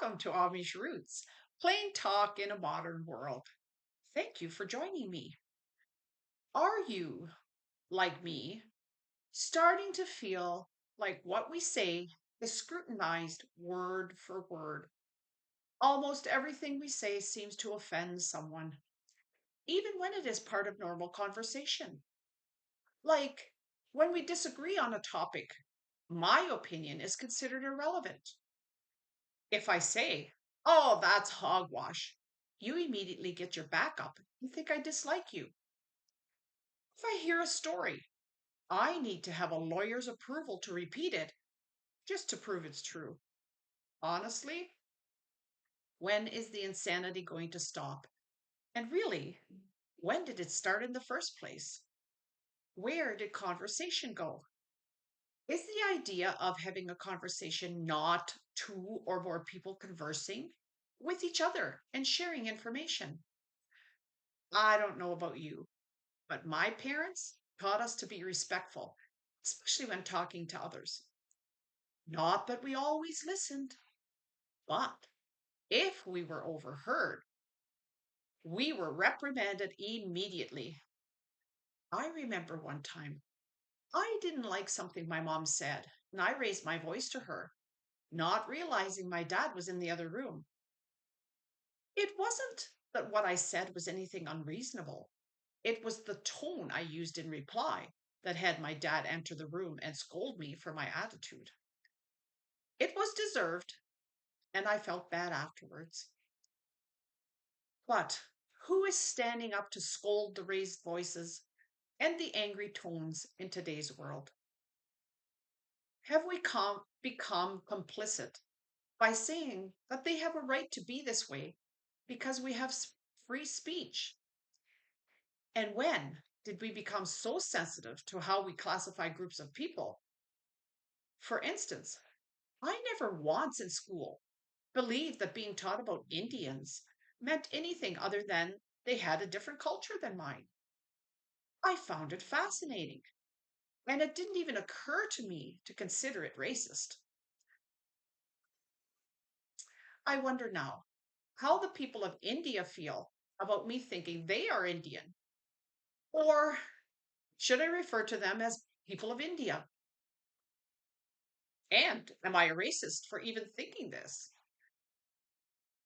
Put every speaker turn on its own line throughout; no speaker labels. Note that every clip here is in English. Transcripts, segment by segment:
welcome to Amish Roots, plain talk in a modern world. Thank you for joining me. Are you, like me, starting to feel like what we say is scrutinized word for word? Almost everything we say seems to offend someone, even when it is part of normal conversation. Like when we disagree on a topic, my opinion is considered irrelevant. If I say, "Oh, that's hogwash," you immediately get your back up and think I dislike you. If I hear a story, I need to have a lawyer's approval to repeat it just to prove it's true. Honestly, when is the insanity going to stop? And really, when did it start in the first place? Where did conversation go? Is the idea of having a conversation not two or more people conversing with each other and sharing information? I don't know about you, but my parents taught us to be respectful, especially when talking to others. Not that we always listened, but if we were overheard, we were reprimanded immediately. I remember one time I didn't like something my mom said, and I raised my voice to her, not realizing my dad was in the other room. It wasn't that what I said was anything unreasonable. It was the tone I used in reply that had my dad enter the room and scold me for my attitude. It was deserved, and I felt bad afterwards. But who is standing up to scold the raised voices and the angry tones in today's world? Have we become complicit by saying that they have a right to be this way because we have free speech? And when did we become so sensitive to how we classify groups of people? For instance, I never once in school believed that being taught about Indians meant anything other than they had a different culture than mine. I found it fascinating, and it didn't even occur to me to consider it racist. I wonder now how the people of India feel about me thinking they are Indian, or should I refer to them as people of India? And am I a racist for even thinking this?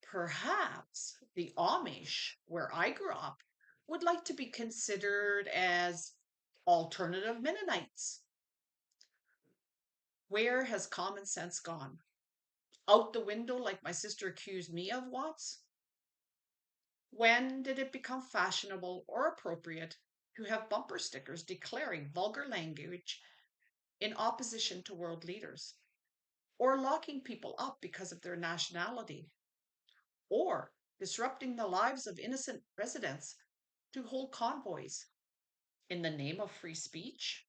Perhaps the Amish, where I grew up, would like to be considered as alternative Mennonites. Where has common sense gone? Out the window, like my sister accused me of once? When did it become fashionable or appropriate to have bumper stickers declaring vulgar language in opposition to world leaders? Or locking people up because of their nationality? Or disrupting the lives of innocent residents to hold convoys in the name of free speech?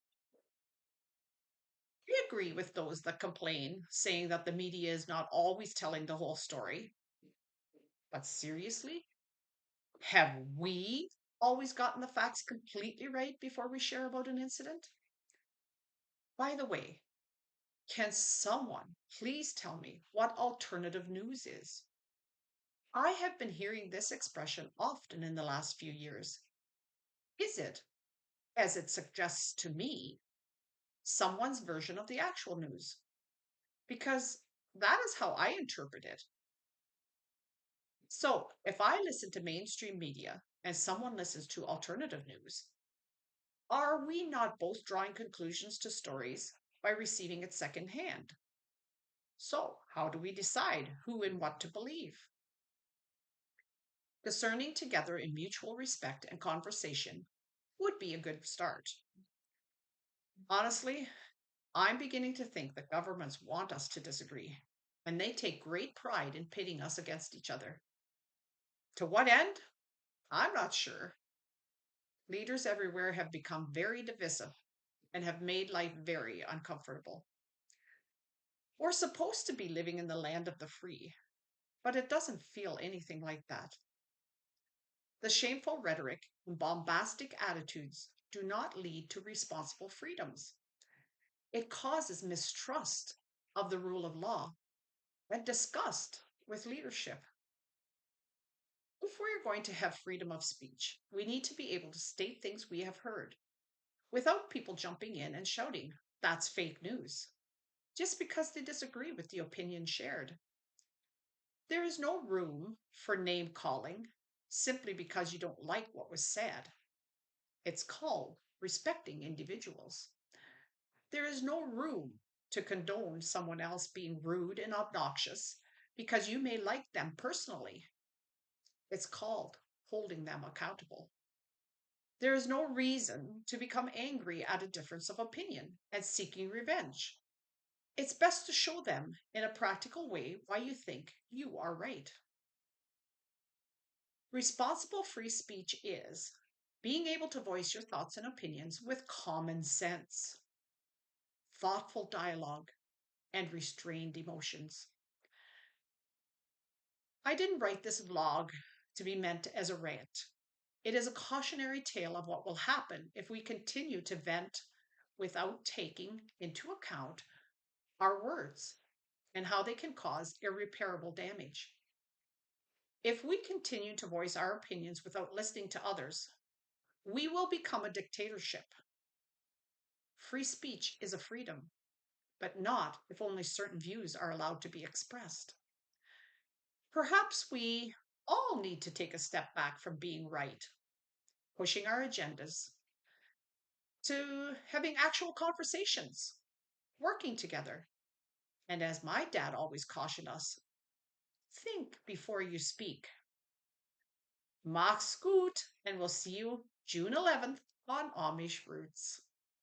I agree with those that complain, saying that the media is not always telling the whole story. But seriously, have we always gotten the facts completely right before we share about an incident? By the way, can someone please tell me what alternative news is? I have been hearing this expression often in the last few years. Is it, as it suggests to me, someone's version of the actual news? Because that is how I interpret it. So if I listen to mainstream media and someone listens to alternative news, are we not both drawing conclusions to stories by receiving it secondhand? So, how do we decide who and what to believe? Discerning together in mutual respect and conversation would be a good start. Honestly, I'm beginning to think that governments want us to disagree, and they take great pride in pitting us against each other. To what end? I'm not sure. Leaders everywhere have become very divisive and have made life very uncomfortable. We're supposed to be living in the land of the free, but it doesn't feel anything like that. The shameful rhetoric and bombastic attitudes do not lead to responsible freedoms. It causes mistrust of the rule of law and disgust with leadership. If we're going to have freedom of speech, we need to be able to state things we have heard without people jumping in and shouting, "That's fake news," just because they disagree with the opinion shared. There is no room for name calling simply because you don't like what was said. It's called respecting individuals. There is no room to condone someone else being rude and obnoxious because you may like them personally. It's called holding them accountable. There is no reason to become angry at a difference of opinion and seeking revenge. It's best to show them in a practical way why you think you are right. Responsible free speech is being able to voice your thoughts and opinions with common sense, thoughtful dialogue, and restrained emotions. I didn't write this vlog to be meant as a rant. It is a cautionary tale of what will happen if we continue to vent without taking into account our words and how they can cause irreparable damage. If we continue to voice our opinions without listening to others, we will become a dictatorship. Free speech is a freedom, but not if only certain views are allowed to be expressed. Perhaps we all need to take a step back from being right, pushing our agendas, to having actual conversations, working together. And as my dad always cautioned us, think before you speak. Mach gut, and we'll see you June 11th on Amish Roots.